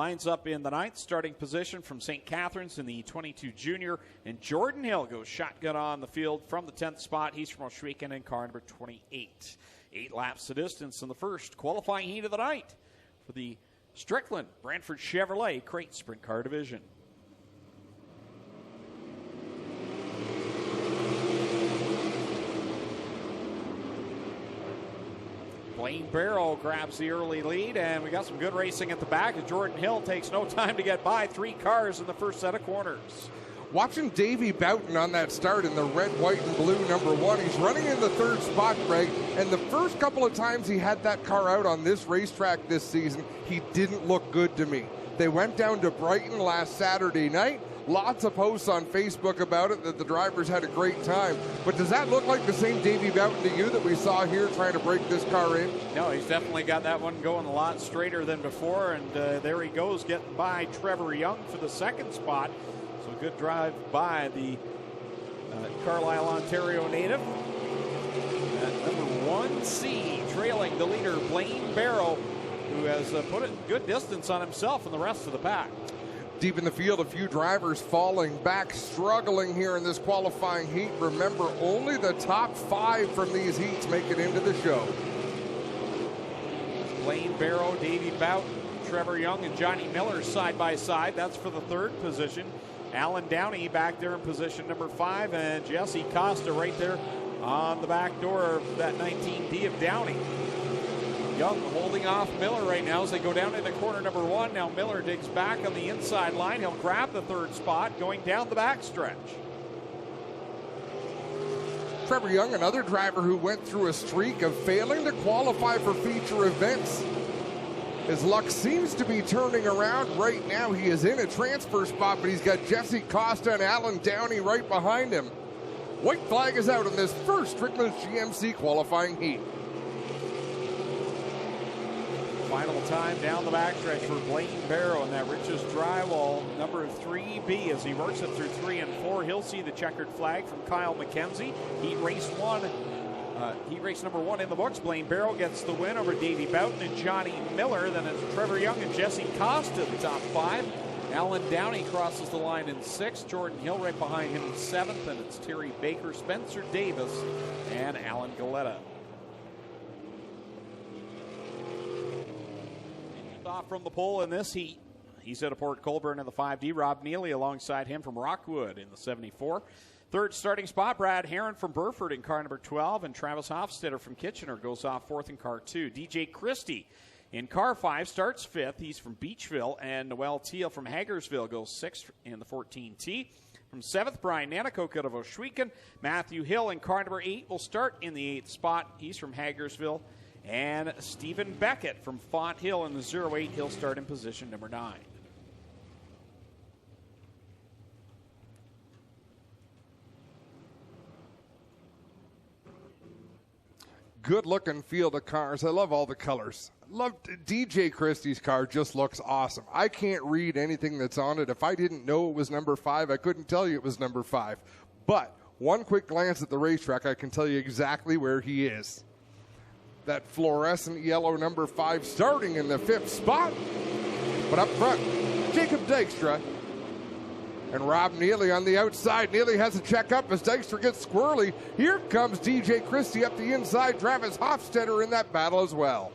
lines up in the 9th starting position from St. Catharines in the 22 junior. And Jordan Hill goes shotgun on the field from the 10th spot. He's from Oshwegan in car number 28. 8 laps the distance in the first qualifying heat of the night for the Strickland Brantford Chevrolet Crate Sprint Car Division. Blaine Barrow grabs the early lead, and we got some good racing at the back. Jordan Hill takes no time to get by. 3 cars in the first set of corners. Watching Davey Boughton on that start in the red, white, and blue number 1. He's running in the 3rd spot, Greg, and the first couple of times he had that car out on this racetrack this season, he didn't look good to me. They went down to Brighton last Saturday night. Lots of posts on Facebook about it, that the drivers had a great time. But does that look like the same Davey Boughton to you that we saw here trying to break this car in? No, he's definitely got that one going a lot straighter than before. And there he goes, getting by Trevor Young for the 2nd spot. So good drive by the Carlisle, Ontario native. At number 1C, trailing the leader, Blaine Barrow, who has put a good distance on himself and the rest of the pack. Deep in the field, a few drivers falling back, struggling here in this qualifying heat. Remember, only the top 5 from these heats make it into the show. Blaine Barrow, Davey Boughton, Trevor Young, and Johnny Miller side by side. That's for the 3rd position. Alan Downey back there in position number 5, and Jesse Costa right there on the back door of that 19D of Downey. Young holding off Miller right now as they go down into corner number 1. Now Miller digs back on the inside line. He'll grab the 3rd spot going down the backstretch. Trevor Young, another driver who went through a streak of failing to qualify for feature events. His luck seems to be turning around right now. He is in a transfer spot, but he's got Jesse Costa and Alan Downey right behind him. White flag is out in this first Strickland GMC qualifying heat. Final time down the backstretch for Blaine Barrow in that Rich's Drywall, number 3B. As he works it through 3 and 4, he'll see the checkered flag from Kyle McKenzie. Heat race number 1 in the books. Blaine Barrow gets the win over Davey Boughton and Johnny Miller. Then it's Trevor Young and Jesse Costa, the top 5. Alan Downey crosses the line in 6th. Jordan Hill right behind him in 7th. And it's Terry Baker, Spencer Davis, and Alan Galetta. Off from the pole in this heat. He's out of Port Colborne in the 5D. Rob Neely alongside him from Rockwood in the 74. 3rd starting spot, Brad Heron from Burford in car number 12, and Travis Hofstetter from Kitchener goes off 4th in car 2. DJ Christie in car 5 starts 5th. He's from Beachville, and Noel Teal from Hagersville goes 6th in the 14T. From 7th, Brian Nanakoke out of Oshwegan. Matthew Hill in car number 8 will start in the 8th spot. He's from Hagersville. And Stephen Beckett from Font Hill in the 08. He'll start in position number 9. Good looking field of cars. I love all the colors. Love DJ Christie's car, just looks awesome. I can't read anything that's on it. If I didn't know it was number 5, I couldn't tell you it was number 5. But one quick glance at the racetrack, I can tell you exactly where he is. That fluorescent yellow number 5 starting in the 5th spot. But up front, Jacob Dykstra and Rob Neely on the outside. Neely has a check up as Dykstra gets squirrely. Here comes DJ Christie up the inside. Travis Hofstetter in that battle as well.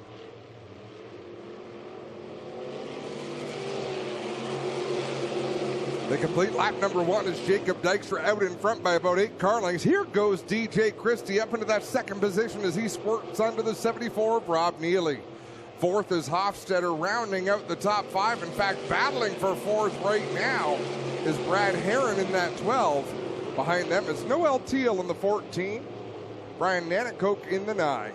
The complete lap number 1 is Jacob Dykstra out in front by about 8 car lengths. Here goes DJ Christie up into that 2nd position as he squirts onto the 74 of Rob Neely. 4th is Hofstetter rounding out the top 5. In fact, battling for 4th right now is Brad Heron in that 12. Behind them is Noel Teal in the 14. Brian Nanakoke in the 9.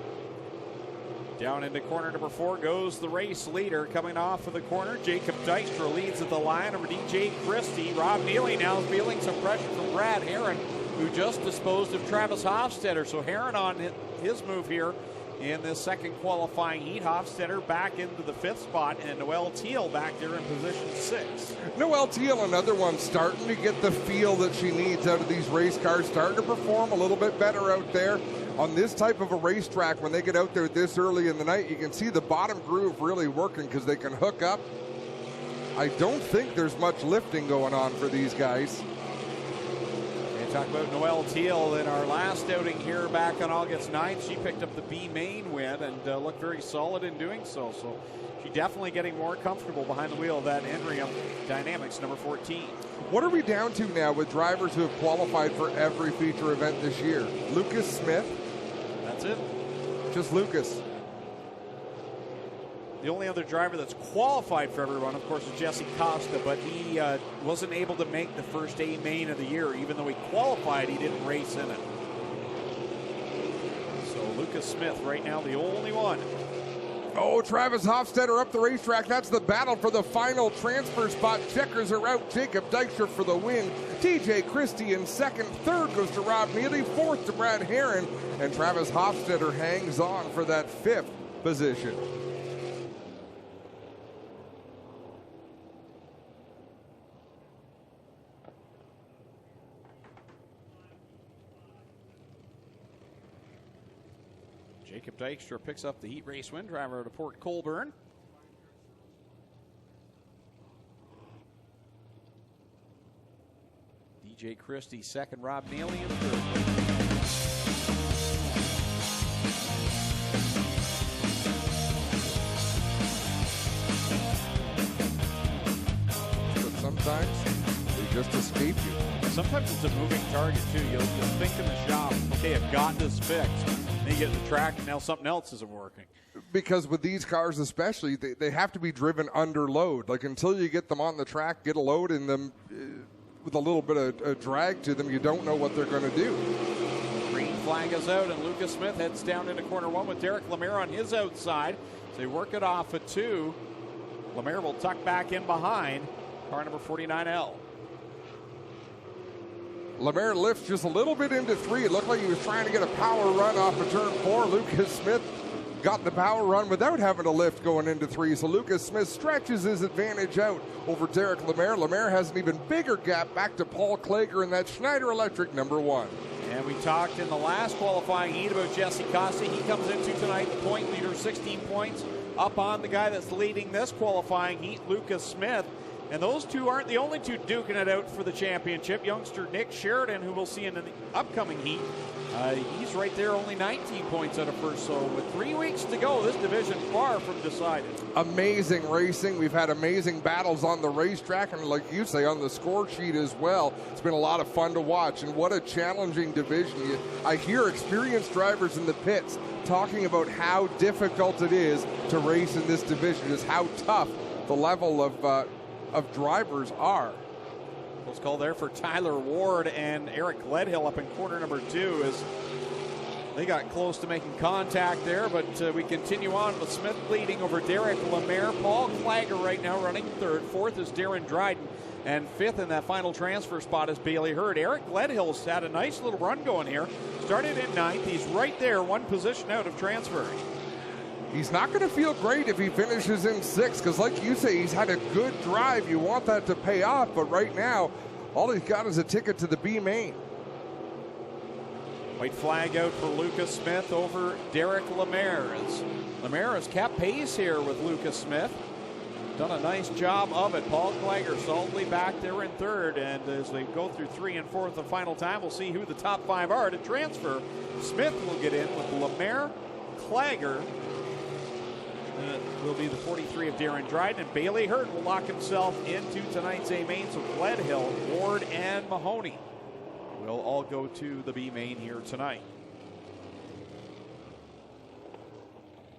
Down into corner number 4 goes the race leader coming off of the corner. Jacob Dykstra leads at the line over DJ Christie. Rob Neely now feeling some pressure from Brad Heron, who just disposed of Travis Hofstetter. So Heron on his move here in this 2nd qualifying heat. Hofstetter back into the 5th spot, and Noel Teal back there in position 6. Noel Teal, another one, starting to get the feel that she needs out of these race cars, starting to perform a little bit better out there. On this type of a racetrack, when they get out there this early in the night, you can see the bottom groove really working because they can hook up I don't think there's much lifting going on for these guys. And talk about Noelle Teal in our last outing here back on August 9th. She picked up the B main win and looked very solid in doing so. So she's definitely getting more comfortable behind the wheel of that Enrium Dynamics number 14. What are we down to now with drivers who have qualified for every feature event this year? Lucas Smith? That's it. Just Lucas. The only other driver that's qualified for everyone, of course, is Jesse Costa, but he wasn't able to make the first A main of the year. Even though he qualified, he didn't race in it. So Lucas Smith right now the only one. Oh, Travis Hofstetter up the racetrack. That's the battle for the final transfer spot. Checkers are out. Jacob Dykstra for the win. TJ Christie in second. Third goes to Rob Neely. Fourth to Brad Herron. And Travis Hofstetter hangs on for that fifth position. Jacob Dykstra picks up the heat race win, driver to Port Colborne. DJ Christie second, Rob Neely in third. But sometimes they just escape you. Sometimes it's a moving target too. You'll think in the shop, okay, I've got this fixed. Then you get in the track, and now something else isn't working. Because with these cars especially, they have to be driven under load. Like until you get them on the track, get a load in them with a little bit of drag to them, you don't know what they're going to do. Green flag is out, and Lucas Smith heads down into corner one with Derek Lemaire on his outside. So they work it off at 2. Lemaire will tuck back in behind car number 49L. Lemaire lifts just a little bit into 3. It looked like he was trying to get a power run off of turn 4. Lucas Smith got the power run without having to lift going into 3. So Lucas Smith stretches his advantage out over Derek Lemaire. Lemaire has an even bigger gap back to Paul Klager in that Schneider Electric number 1. And we talked in the last qualifying heat about Jesse Costa. He comes into tonight the point leader, 16 points up on the guy that's leading this qualifying heat, Lucas Smith. And those two aren't the only two duking it out for the championship. Youngster Nick Sheridan, who we'll see in the upcoming heat, he's right there, only 19 points out of first. So with 3 weeks to go, this division far from decided. Amazing racing. We've had amazing battles on the racetrack, and like you say, on the score sheet as well. It's been a lot of fun to watch, and what a challenging division. I hear experienced drivers in the pits talking about how difficult it is to race in this division, just how tough the level of drivers are. Close call there for Tyler Ward and Eric Gledhill up in corner number 2 as they got close to making contact there, but we continue on with Smith leading over Derek Lemaire. Paul Klager right now running third. Fourth is Darren Dryden, and fifth in that final transfer spot is Bailey Hurd. Eric Gledhill's had a nice little run going here. Started in 9th. He's right there, one position out of transferring. He's not going to feel great if he finishes in 6th, because like you say, he's had a good drive. You want that to pay off, but right now, all he's got is a ticket to the B main. White flag out for Lucas Smith over Derek Lemaire. Lemaire has kept pace here with Lucas Smith. Done a nice job of it. Paul Klager solidly back there in 3rd, and as they go through 3 and 4th the final time, we'll see who the top 5 are to transfer. Smith will get in with Lemaire, Klager, will be the 43 of Darren Dryden, and Bailey Hurd will lock himself into tonight's A main. So Gledhill, Ward, and Mahoney will all go to the B main here tonight.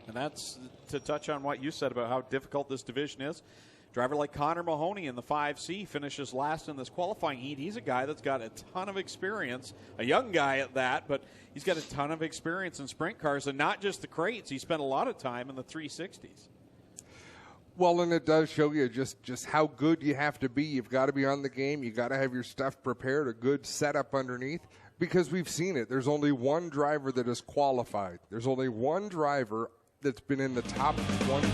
And that's to touch on what you said about how difficult this division is. Driver like Connor Mahoney in the 5C finishes last in this qualifying heat. He's a guy that's got a ton of experience, a young guy at that, but he's got a ton of experience in sprint cars, and not just the crates. He spent a lot of time in the 360s. Well, and it does show you just how good you have to be. You've got to be on the game. You got to have your stuff prepared, a good setup underneath, because we've seen it. There's only one driver that is qualified. There's only one driver that's been in the top 20.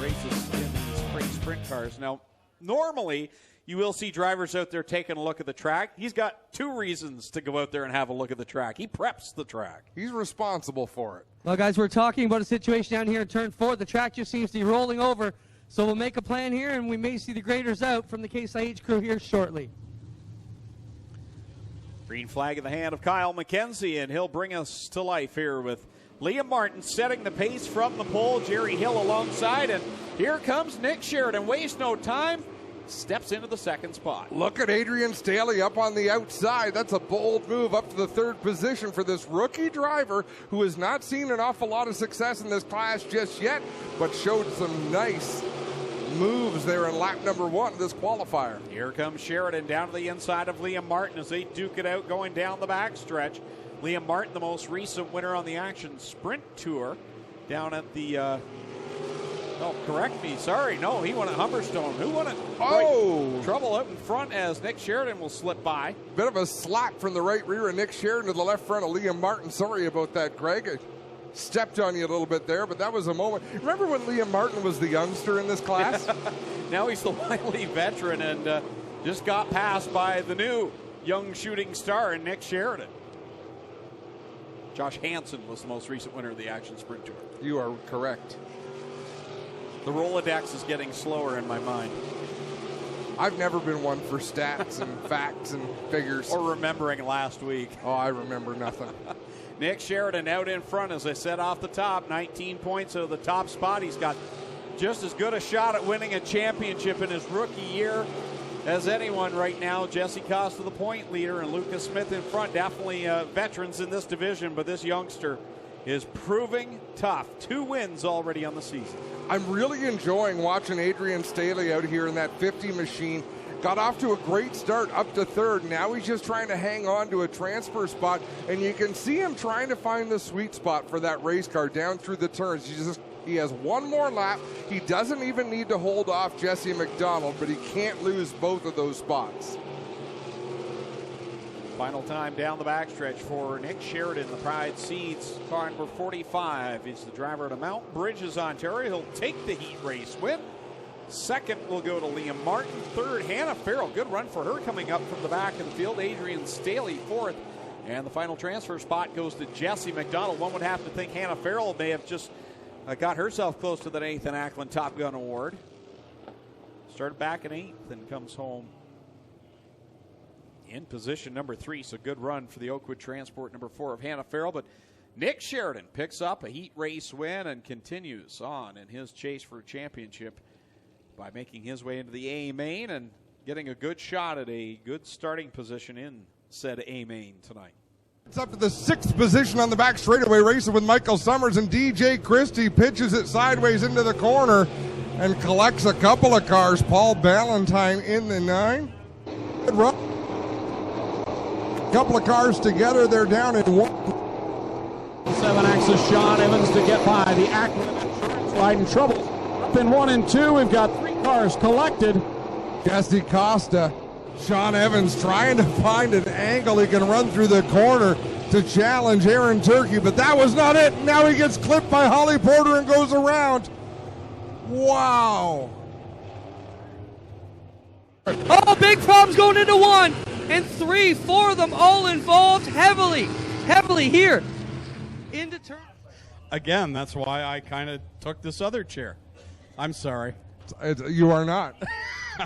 Races in these sprint cars. Now, normally you will see drivers out there taking a look at the track. He's got 2 reasons to go out there and have a look at the track. He preps the track. He's responsible for it. Well, guys, we're talking about a situation down here in turn 4. The track just seems to be rolling over. So we'll make a plan here, and we may see the graders out from the Case IH crew here shortly. Green flag in the hand of Kyle McKenzie, and he'll bring us to life here with Liam Martin setting the pace from the pole. Jerry Hill alongside, and here comes Nick Sheridan. Waste no time. Steps into the second spot. Look at Adrian Staley up on the outside. That's a bold move up to the 3rd position for this rookie driver who has not seen an awful lot of success in this class just yet, but showed some nice moves there in lap number 1 of this qualifier. Here comes Sheridan down to the inside of Liam Martin as they duke it out going down the backstretch. Liam Martin, the most recent winner on the Action Sprint Tour, down at the oh, correct me. Sorry. No, he won at Humberstone. Who won it? Oh! Right. Trouble out in front as Nick Sheridan will slip by. Bit of a slap from the right rear of Nick Sheridan to the left front of Liam Martin. Sorry about that, Greg. I stepped on you a little bit there, but that was a moment. Remember when Liam Martin was the youngster in this class? Now he's the wily veteran and just got passed by the new young shooting star in Nick Sheridan. Josh Hansen was the most recent winner of the Action Sprint Tour. You are correct. The Rolodex is getting slower in my mind. I've never been one for stats and facts and figures. Or remembering last week. Oh, I remember nothing. Nick Sheridan out in front, as I said off the top, 19 points out of the top spot. He's got just as good a shot at winning a championship in his rookie year as anyone right now. Jesse Costa, the point leader, and Lucas Smith in front. Definitely veterans in this division, but this youngster is proving tough. 2 wins already on the season. I'm really enjoying watching Adrian Staley out here in that 50 machine. Got off to a great start up to 3rd. Now he's just trying to hang on to a transfer spot, and you can see him trying to find the sweet spot for that race car down through the turns. He has 1 more lap. He doesn't even need to hold off Jesse McDonald, but he can't lose both of those spots. Final time down the backstretch for Nick Sheridan. The Pride Seeds car number 45. He's the driver out of Mount Bridges, Ontario. He'll take the heat race win. 2nd will go to Liam Martin. 3rd, Hannah Farrell. Good run for her coming up from the back of the field. Adrian Staley 4th. And the final transfer spot goes to Jesse McDonald. One would have to think Hannah Farrell may have just got herself close to the Nathan Ackland Top Gun Award. Started back in 8th and comes home in position number 3. So good run for the Oakwood Transport number 4 of Hannah Farrell. But Nick Sheridan picks up a heat race win and continues on in his chase for a championship by making his way into the A main and getting a good shot at a good starting position in said A main tonight. It's up to the 6th position on the back straightaway, racing with Michael Summers, and DJ Christie pitches it sideways into the corner and collects a couple of cars. Paul Ballantyne in the 9. Good run. Couple of cars together, they're down in 1. 7-axis Sean Evans to get by the Ackland sliding trouble. Up in 1 and 2, we've got 3 cars collected. Jesse Costa, Sean Evans trying to find an angle he can run through the corner to challenge Aaron Turkey, but that was not it. Now he gets clipped by Holly Porter and goes around. Wow. Oh, big problems going into 1 and 3, 4 of them all involved heavily here into turn. Again, that's why I kind of took this other chair. I'm sorry. You are not.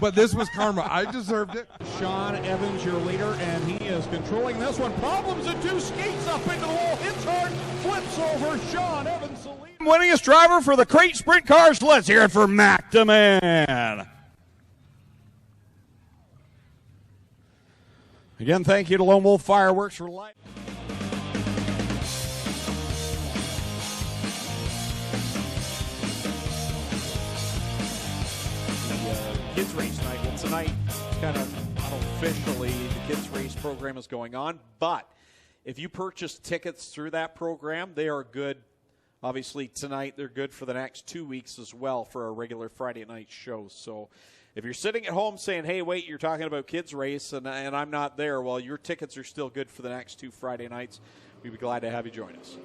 But this was karma. I deserved it. Sean Evans, your leader, and he is controlling this one. Problems at 2, skates up into the wall, hits hard, flips over. Sean Evans, the lead. Winningest driver for the Crate Sprint Cars. Let's hear it for Mac DeMann. Again, thank you to Lone Wolf Fireworks for light. Kids race night. Well, tonight, kind of unofficially, the kids race program is going on. But if you purchase tickets through that program, they are good. Obviously, tonight, they're good for the next 2 weeks as well for our regular Friday night shows. So if you're sitting at home saying, hey, wait, you're talking about kids race and I'm not there, well, your tickets are still good for the next 2 Friday nights. We'd be glad to have you join us.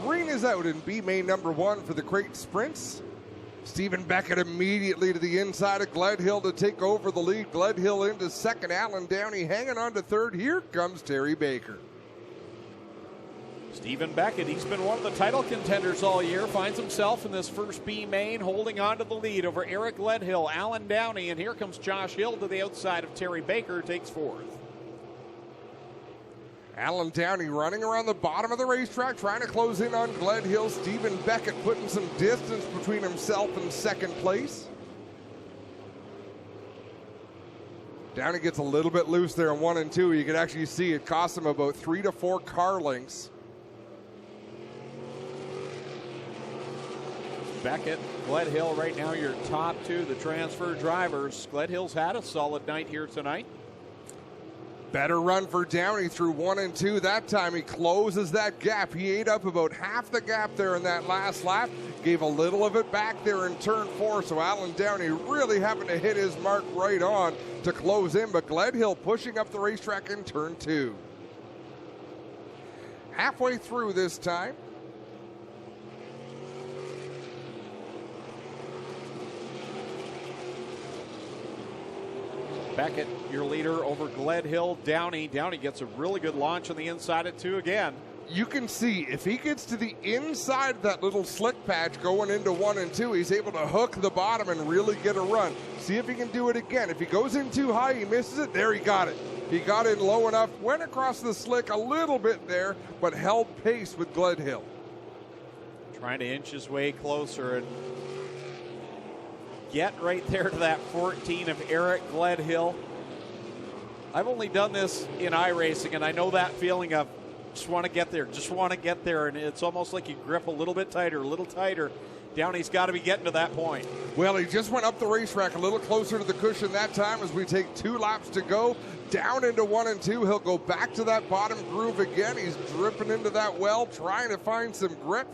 Green is out in B main number 1 for the Crate Sprints. Stephen Beckett immediately to the inside of Gledhill to take over the lead. Gledhill into second. Alan Downey hanging on to third. Here comes Terry Baker. Stephen Beckett, he's been one of the title contenders all year, finds himself in this first B main, holding on to the lead over Eric Gledhill, Alan Downey, and here comes Josh Hill to the outside of Terry Baker, takes fourth. Alan Downey running around the bottom of the racetrack, trying to close in on Gledhill. Stephen Beckett putting some distance between himself and second place. Downey gets a little bit loose there in 1 and 2. You can actually see it cost him about 3 to 4 car lengths. Beckett, Gledhill right now your top two, the transfer drivers. Gledhill's had a solid night here tonight. Better run for Downey through 1 and 2. That time he closes that gap. He ate up about half the gap there in that last lap. Gave a little of it back there in turn 4. So Alan Downey really having to hit his mark right on to close in. But Gledhill pushing up the racetrack in turn 2. Halfway through this time. Beckett, your leader over Gledhill. Downey gets a really good launch on the inside at 2 again. You can see if he gets to the inside of that little slick patch going into 1 and 2, he's able to hook the bottom and really get a run. See if he can do it again. If he goes in too high, he misses it. There, he got it. He got in low enough, went across the slick a little bit there, but held pace with Gledhill. Trying to inch his way closer and get right there to that 14 of Eric Gledhill. I've only done this in iRacing, and I know that feeling of just want to get there, and it's almost like you grip a little bit tighter, a little tighter. Downey's got to be getting to that point. Well, he just went up the racetrack a little closer to the cushion that time as we take 2 laps to go. Down into 1 and 2. He'll go back to that bottom groove again. He's dripping into that well, trying to find some grip.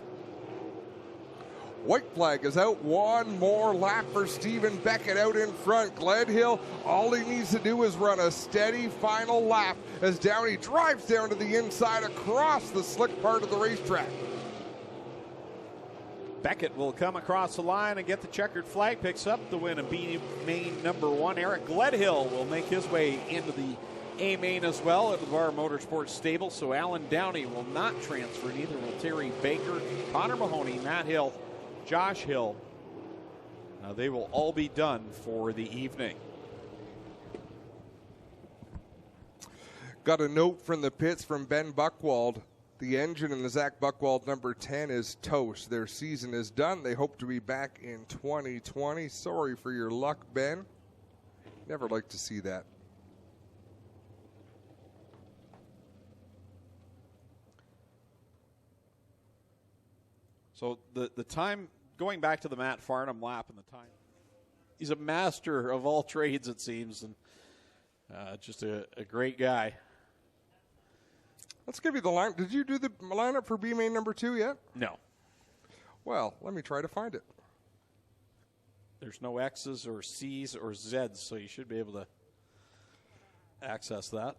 White flag is out. 1 more lap for Stephen Beckett out in front. Gledhill, all he needs to do is run a steady final lap as Downey drives down to the inside across the slick part of the racetrack. Beckett will come across the line and get the checkered flag, picks up the win in B main number 1. Eric Gledhill will make his way into the A main as well at the Bar Motorsports stable, so Alan Downey will not transfer, neither will Terry Baker, Connor Mahoney, Matt Hill, Josh Hill. They will all be done for the evening. Got a note from the pits from Ben Buchwald. The engine in the Zach Buchwald number 10 is toast. Their season is done. They hope to be back in 2020. Sorry for your luck, Ben. Never like to see that. So the time, going back to the Matt Farnham lap and the time, he's a master of all trades, it seems, and just a great guy. Let's give you the line. Did you do the lineup for B main number 2 yet? No. Well, let me try to find it. There's no X's or C's or Z's, so you should be able to access that.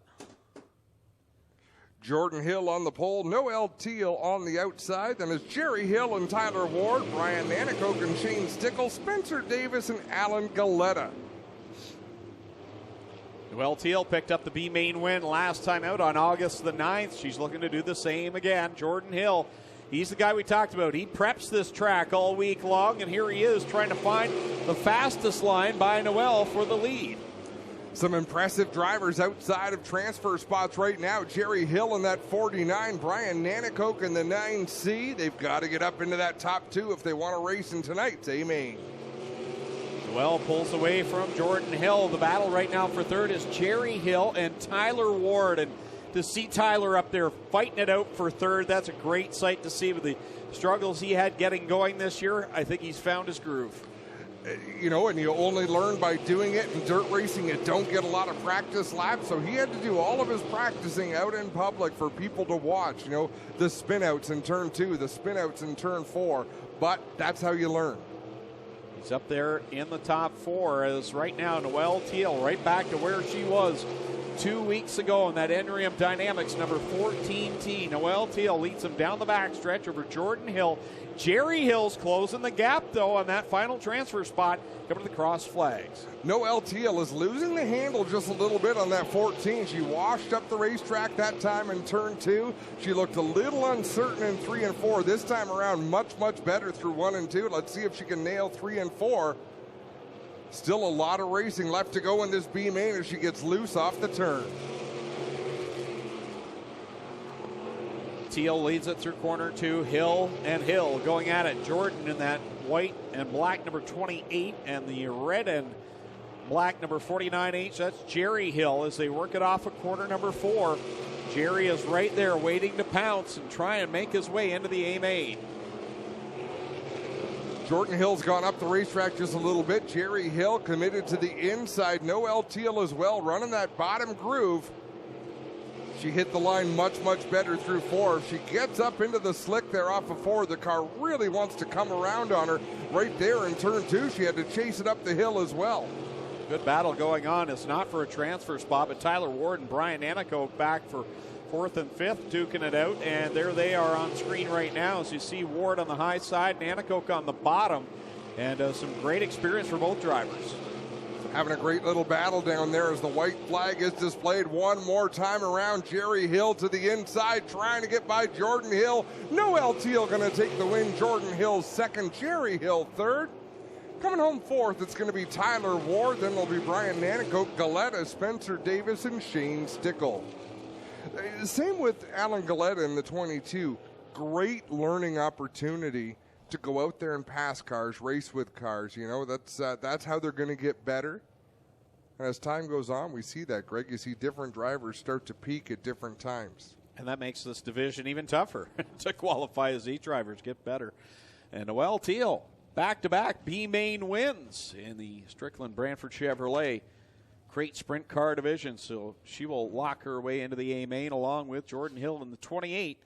Jordan Hill on the pole, Noel Teal on the outside. Then it's Jerry Hill and Tyler Ward, Brian Nanicoke and Shane Stickle, Spencer Davis and Alan Galetta. Noel Teal picked up the B main win last time out on August the 9th. She's looking to do the same again. Jordan Hill, he's the guy we talked about. He preps this track all week long, and here he is trying to find the fastest line by Noel for the lead. Some impressive drivers outside of transfer spots right now. Jerry Hill in that 49, Brian Nanicoke in the 9C. They've got to get up into that top 2 if they want to race in tonight's A main. Noel pulls away from Jordan Hill. The battle right now for third is Jerry Hill and Tyler Ward. And to see Tyler up there fighting it out for third, that's a great sight to see with the struggles he had getting going this year. I think he's found his groove. You know, and you only learn by doing it. In dirt racing, you don't get a lot of practice laps, so he had to do all of his practicing out in public for people to watch. You know, the spin-outs in turn 2, the spin-outs in turn 4, but that's how you learn. He's up there in the top 4 as right now Noel Teal right back to where she was 2 weeks ago in that NREM Dynamics number 14T. Noel Teal leads him down the backstretch over Jordan Hill. Jerry Hill's closing the gap, though, on that final transfer spot coming to the cross flags. Noel Teal is losing the handle just a little bit on that 14. She washed up the racetrack that time in turn 2. She looked a little uncertain in 3 and 4. This time around, much better through 1 and 2. Let's see if she can nail 3 and 4. Still a lot of racing left to go in this B main as she gets loose off the turn. Teal leads it through corner 2. Hill and Hill going at it. Jordan in that white and black number 28 and the red and black number 49H. That's Jerry Hill as they work it off of corner number 4. Jerry is right there waiting to pounce and try and make his way into the A main. Jordan Hill's gone up the racetrack just a little bit. Jerry Hill committed to the inside. Noel Teal as well, running that bottom groove. She hit the line much better through 4. If she gets up into the slick there off of 4, the car really wants to come around on her right there in turn 2. She had to chase it up the hill as well. Good battle going on. It's not for a transfer spot, but Tyler Ward and Brian Anico back for 4th and 5th, duking it out, and there they are on screen right now as you see Ward on the high side and Anico on the bottom, and some great experience for both drivers. Having a great little battle down there as the white flag is displayed one more time around. Jerry Hill to the inside trying to get by Jordan Hill. Noel Teal going to take the win. Jordan Hill second, Jerry Hill third. Coming home 4th, it's going to be Tyler Ward. Then it'll be Brian Nanicoke, Galetta, Spencer Davis, and Shane Stickle. Same with Alan Galetta in the 22. Great learning opportunity to go out there and pass cars, race with cars. You know, that's how they're going to get better. And as time goes on, we see that, Greg. You see different drivers start to peak at different times. And that makes this division even tougher to qualify as these drivers get better. And Noel Teal, back-to-back B-Main wins in the Strickland Brantford Chevrolet Crate Sprint Car division. So she will lock her way into the A-Main along with Jordan Hill in the 28.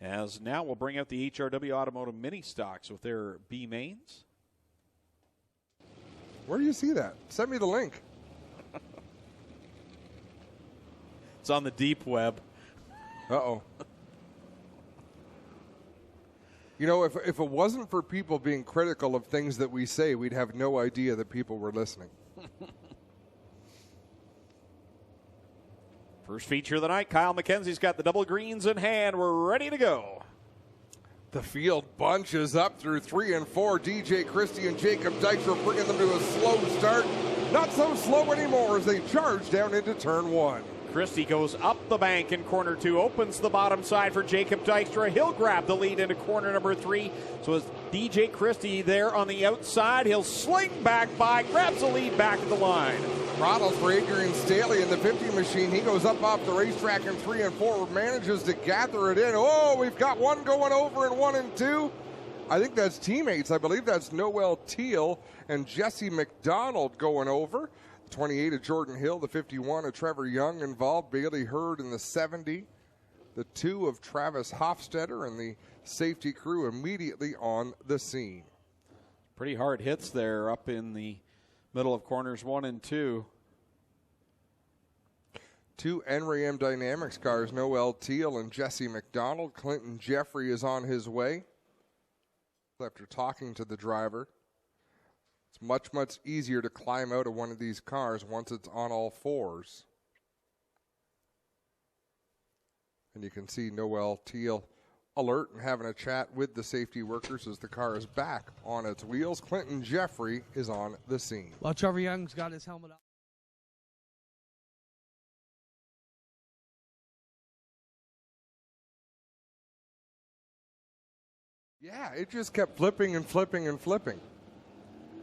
As now we'll bring out the HRW Automotive Mini Stocks with their B-Mains. Where do you see that? Send me the link. It's on the deep web. Uh-oh. You know, if it wasn't for people being critical of things that we say, we'd have no idea that people were listening. First feature of the night, Kyle McKenzie's got the double greens in hand. We're ready to go. The field bunches up through 3 and 4. DJ Christie and Jacob Dykstra bringing them to a slow start. Not so slow anymore as they charge down into turn 1. Christie goes up the bank in corner 2, opens the bottom side for Jacob Dykstra. He'll grab the lead into corner number 3. So as DJ Christie there on the outside, he'll sling back by, grabs the lead back at the line. Throttles for Adrian Staley in the 50 machine. He goes up off the racetrack in 3 and 4, manages to gather it in. Oh, we've got one going over in 1 and 2. I think that's teammates. I believe that's Noel Teal and Jesse McDonald going over. 28 of Jordan Hill, the 51 of Trevor Young involved, Bailey Hurd in the 70, the 2 of Travis Hofstetter, and the safety crew immediately on the scene. Pretty hard hits there up in the middle of corners 1 and 2. 2 NREM Dynamics cars, Noel Teal and Jesse McDonald. Clinton Jeffrey is on his way. After talking to the driver, it's much easier to climb out of one of these cars once it's on all fours. And you can see Noel Teal alert and having a chat with the safety workers as the car is back on its wheels. Clinton Jeffrey is on the scene. Well, Trevor Young's got his helmet up. Yeah, it just kept flipping and flipping and flipping.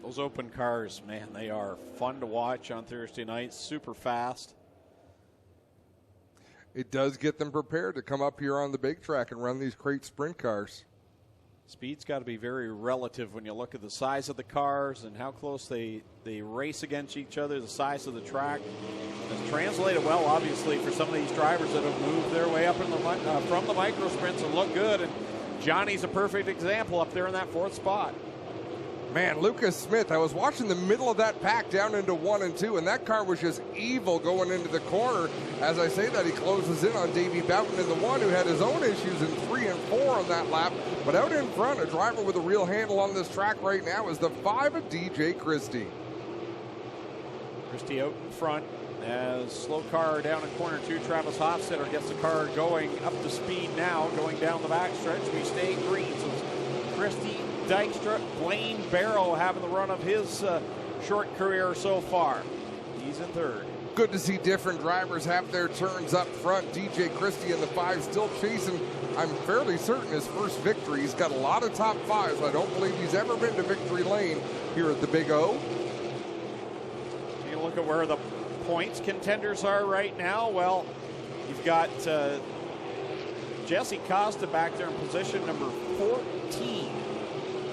Those open cars, man, they are fun to watch on Thursday nights, super fast. It does get them prepared to come up here on the big track and run these crate sprint cars. Speed's got to be very relative when you look at the size of the cars and how close they race against each other, the size of the track. It's translated well, obviously, for some of these drivers that have moved their way up in from the micro sprints and look good. And Johnny's a perfect example up there in that 4th spot. Man, Lucas Smith, I was watching the middle of that pack down into 1 and 2, and that car was just evil going into the corner. As I say that, he closes in on Davey Boughton in the 1, who had his own issues in 3 and 4 on that lap. But out in front, a driver with a real handle on this track right now is the 5 of DJ Christie. Christie out in front as slow car down in corner 2. Travis Hofstetter gets the car going up to speed now, going down the backstretch. We stay green, so it's Christie, Dykstra, Blaine Barrow having the run of his short career so far. He's in third. Good to see different drivers have their turns up front. DJ Christie in the 5 still chasing, I'm fairly certain, his first victory. He's got a lot of top 5s. I don't believe he's ever been to victory lane here at the Big O. You look at where the points contenders are right now. Well, you've got Jesse Costa back there in position number 14.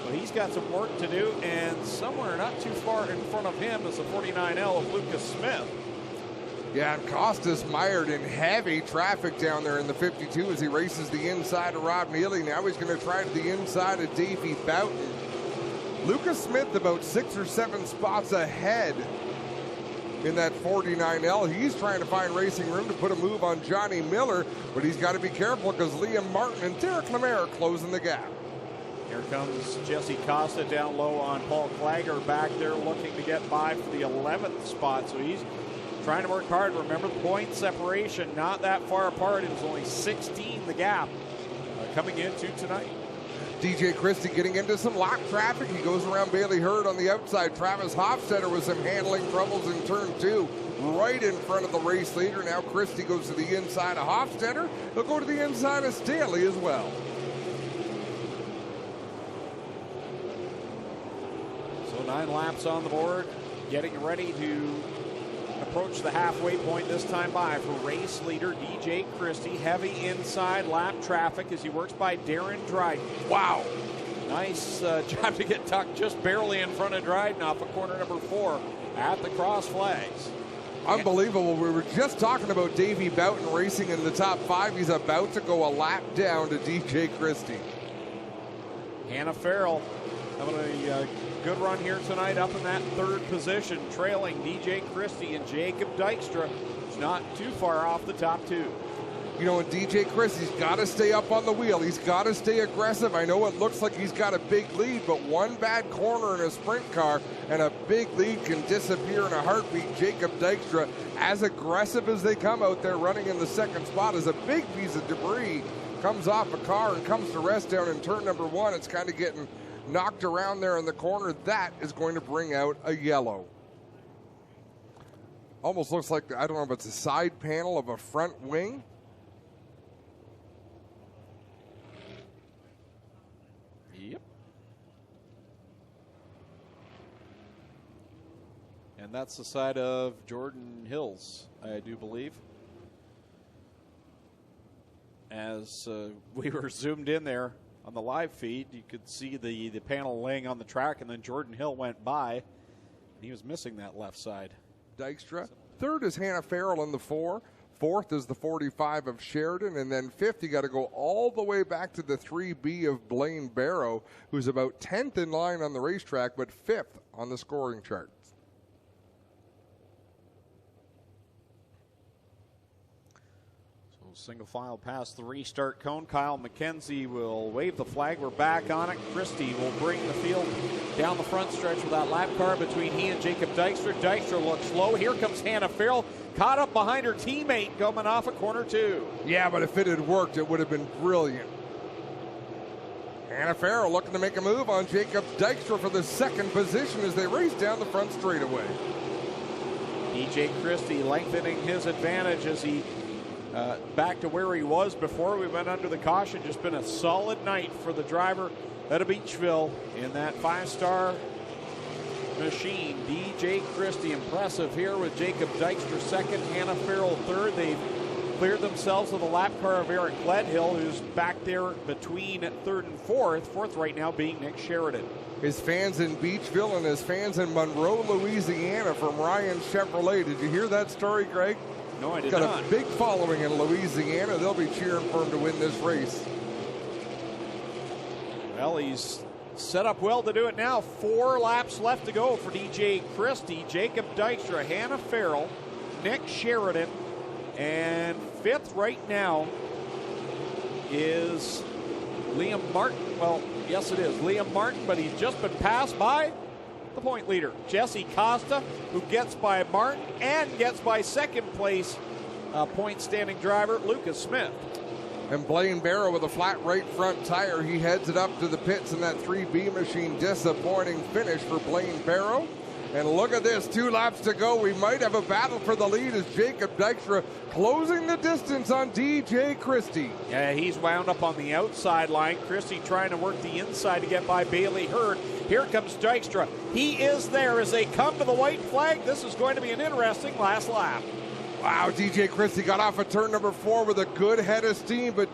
So he's got some work to do, and somewhere not too far in front of him is the 49L of Lucas Smith. Yeah, and Costa's mired in heavy traffic down there in the 52 as he races the inside of Rob Neely. Now he's going to try to the inside of Davey Boughton. Lucas Smith about 6 or 7 spots ahead in that 49L. He's trying to find racing room to put a move on Johnny Miller, but he's got to be careful because Liam Martin and Derek Lemaire are closing the gap. Here comes Jesse Costa down low on Paul Clagger back there looking to get by for the 11th spot. So he's trying to work hard. Remember, point separation not that far apart. It was only 16 the gap coming into tonight. DJ Christie getting into some lock traffic. He goes around Bailey Hurd on the outside. Travis Hofstetter with some handling troubles in turn 2, right in front of the race leader. Now Christie goes to the inside of Hofstetter. He'll go to the inside of Staley as well. So 9 laps on the board, getting ready to approach the halfway point this time by for race leader DJ Christie. Heavy inside lap traffic as he works by Darren Dryden. Wow. Nice job to get tucked just barely in front of Dryden off of corner number 4 at the cross flags. Unbelievable. We were just talking about Davey Boughton racing in the top 5. He's about to go a lap down to DJ Christie. Hannah Farrell having a good run here tonight up in that 3rd position, trailing DJ Christie and Jacob Dykstra. It's not too far off the top 2. You know, and DJ Christie's got to stay up on the wheel. He's got to stay aggressive. I know it looks like he's got a big lead, but one bad corner in a sprint car and a big lead can disappear in a heartbeat. Jacob Dykstra, as aggressive as they come out there running in the 2nd spot, as a big piece of debris comes off a car and comes to rest down in turn number 1. It's kind of getting knocked around there in the corner. That is going to bring out a yellow. Almost looks like, I don't know if it's a side panel of a front wing. Yep. And that's the side of Jordan Hills, I do believe. As we were zoomed in there on the live feed, you could see the panel laying on the track, and then Jordan Hill went by, and he was missing that left side. Dykstra. 3rd is Hannah Farrell in the 4. 4th is the 45 of Sheridan. And then 5th, you got to go all the way back to the 3B of Blaine Barrow, who's about 10th in line on the racetrack, but 5th on the scoring chart. Single file past the restart cone. Kyle McKenzie will wave the flag. We're back on it. Christie will bring the field down the front stretch with that lap car between he and Jacob Dykstra. Dykstra looks low. Here comes Hannah Farrell, caught up behind her teammate coming off of corner 2. Yeah, but if it had worked, it would have been brilliant. Hannah Farrell looking to make a move on Jacob Dykstra for the 2nd position as they race down the front straightaway. DJ Christie lengthening his advantage as he back to where he was before we went under the caution. Just been a solid night for the driver out of Beachville in that 5-star machine. DJ Christie impressive here with Jacob Dykstra 2nd, Hannah Farrell 3rd. They've cleared themselves of the lap car of Eric Gledhill, who's back there between 3rd and 4th. 4th right now being Nick Sheridan. His fans in Beachville and his fans in Monroe, Louisiana from Ryan Chevrolet. Did you hear that story, Greg? No, I did not. not. Got a big following in Louisiana. They'll be cheering for him to win this race. Well, he's set up well to do it now. 4 laps left to go for DJ Christie, Jacob Dykstra, Hannah Farrell, Nick Sheridan, and 5th right now is Liam Martin. Well, yes, it is Liam Martin, but he's just been passed by the point leader, Jesse Costa, who gets by Martin and gets by second place point standing driver Lucas Smith. And Blaine Barrow with a flat right front tire. He heads it up to the pits in that 3B machine. Disappointing finish for Blaine Barrow. And look at this, 2 laps to go. We might have a battle for the lead as Jacob Dykstra closing the distance on DJ Christie. Yeah, he's wound up on the outside line. Christie trying to work the inside to get by Bailey Hurd. Here comes Dykstra. He is there as they come to the white flag. This is going to be an interesting last lap. Wow, DJ Christie got off of turn number 4 with a good head of steam, but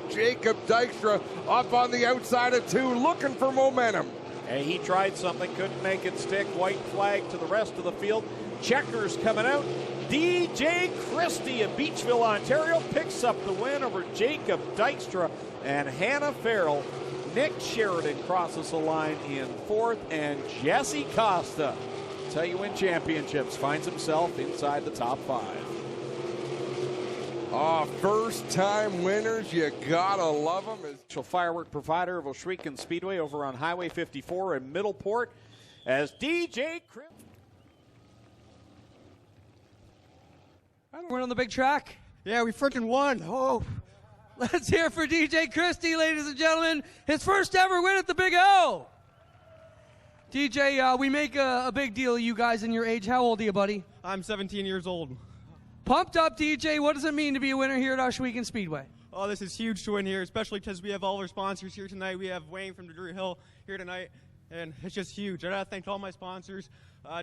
Jacob Dykstra up on the outside of 2 looking for momentum. And he tried something, couldn't make it stick. White flag to the rest of the field. Checkers coming out. DJ Christie of Beachville, Ontario picks up the win over Jacob Dykstra and Hannah Farrell. Nick Sheridan crosses the line in 4th, and Jesse Costa, tell you win championships, finds himself inside the top 5. First-time winners, you gotta love them. Firework provider of Oshwegan Speedway over on Highway 54 in Middleport as DJ Chris. We're on the big track. Yeah, we freaking won. Oh, Let's hear for DJ Christie, ladies and gentlemen. His first ever win at the Big O. DJ, we make a big deal of you guys and your age. How old are you, buddy? I'm 17 years old. Pumped up, DJ. What does it mean to be a winner here at Oshwegan Speedway? Oh, this is huge to win here, especially because we have all our sponsors here tonight. We have Wayne from Drury Hill here tonight, and it's just huge. I'd like to thank all my sponsors,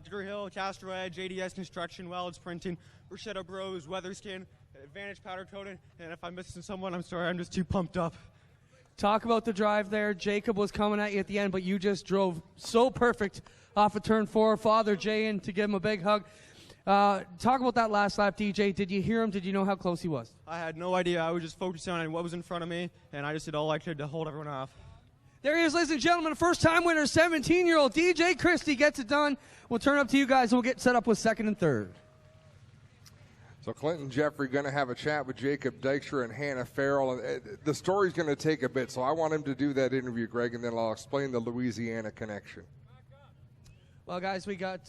Drury Hill, Castro Edge, JDS Construction, Wells Printing, Bruschetta Bros, Weatherskin, Advantage Powder Coating, and if I'm missing someone, I'm sorry, I'm just too pumped up. Talk about the drive there. Jacob was coming at you at the end, but you just drove so perfect off of turn 4. Father Jay in to give him a big hug. Talk about that last lap, DJ. Did you hear him? Did you know how close he was? I had no idea. I was just focusing on what was in front of me, and I just did all I could to hold everyone off. There he is, ladies and gentlemen, first-time winner, 17-year-old DJ Christie gets it done. We'll turn up to you guys, and we'll get set up with 2nd and 3rd. So Clinton Jeffrey going to have a chat with Jacob Dykstra and Hannah Farrell. And the story's going to take a bit, so I want him to do that interview, Greg, and then I'll explain the Louisiana connection. Well, guys, we got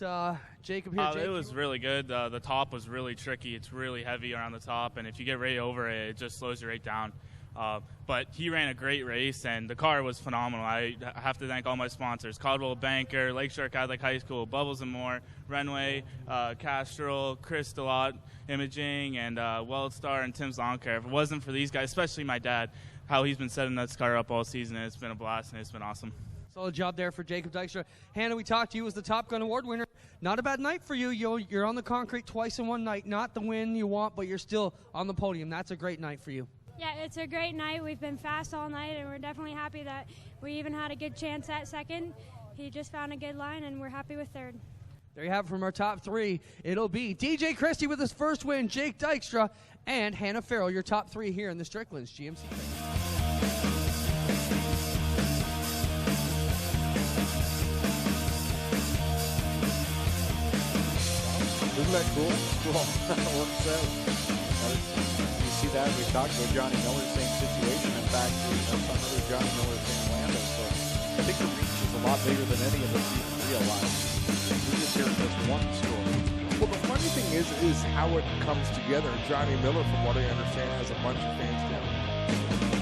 Jacob here. It was really good. The top was really tricky. It's really heavy around the top, and if you get right over it, it just slows you right down. But he ran a great race, and the car was phenomenal. I have to thank all my sponsors: Caldwell Banker, Lakeshore Catholic High School, Bubbles and More, Renway, Castrol, Crystalot Imaging, and WeldStar and Tim's Lawn Care. If it wasn't for these guys, especially my dad, how he's been setting that car up all season, it's been a blast, and it's been awesome. Solid job there for Jacob Dykstra. Hannah, we talked to you as the Top Gun Award winner. Not a bad night for you. You're on the concrete twice in one night. Not the win you want, but you're still on the podium. That's a great night for you. Yeah, it's a great night. We've been fast all night, and we're definitely happy that we even had a good chance at 2nd. He just found a good line, and we're happy with 3rd. There you have it from our top 3. It'll be DJ Christie with his first win, Jake Dykstra, and Hannah Farrell, your top 3 here in the Strickland's GMC. Isn't that cool? Cool. It works out. You see that? We talked about Johnny Miller, same situation. In fact, some other Johnny Miller in Orlando. So I think the reach is a lot bigger than any of us even realize. We're just hearing this one story. Well, the funny thing is how it comes together. Johnny Miller, from what I understand, has a bunch of fans down.